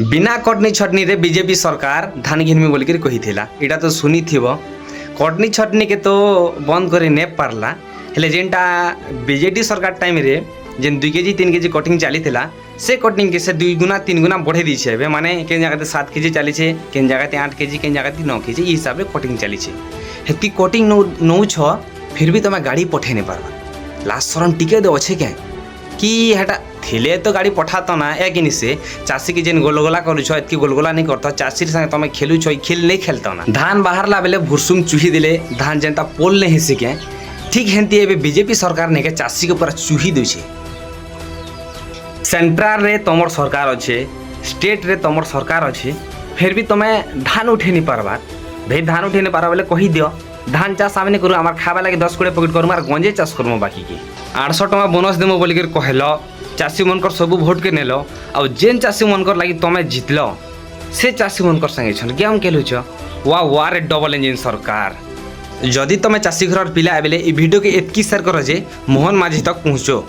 बिना कटनी छटनी रे बीजेपी सरकार धान घिनमी बोलिक कही इटा तो शुणी थी कटनी छटनी के तो बंद कर ने पारला हेले जेनटा बीजेपी सरकार टाइम रे जेन 2 केजी 3 केजी कटिंग चली से कटिंग के से 2 गुना 3 गुना बढ़े दीछे माने केन जगह 7 केजी चली केन जगह 8 केजी केन जगह 9 केजी हिसाब से कटिंग चली हेती कटिंग नौ छ फिर भी तुम्हें गाड़ी पठे नहीं पार्बा लास्ट शरण टिके दे अच्छे क्या कि हेटा थिले तो गाड़ी पठात ना या कि से चाषी की जेन गोलगोला करुछ एतकी गोलगोला नहीं करता चाषी संगे तुम खेलुछ खेल नहीं खेलता ना धान बाहरला बेले भुरसुम चुही देले धान जेनटा पोल नहीं हिसिके ठीक हेंती एबे बीजेपी सरकार ने के चाषी के पूरा चुही दूचे सेंट्रल रे तमर सरकार अच्छे स्टेट रे तमर सरकार अच्छे फिर भी तुम्हें धान उठे नहीं पार्बा भाई धान उठे नहीं पार्बा बोले कही दियो धान चाष आम नहीं करूँ आम खावा लगे 10-20 पकेट करूँ आर गंजे चाष करूँ बाकी की 800 टका बोनस देमो बोलिक कहल चाषी मनकर सब भोट के नेल आ जेन चाषी मनकर लगी तुम्हें जितल से चाषी मनकर संगे गेम खेलुच वार डबल इंजिन सरकार जदि तुम चाषी घर पिला एबेले भिडियो के एतकी शेयर कर जे मोहन माझी तक पहुँचो।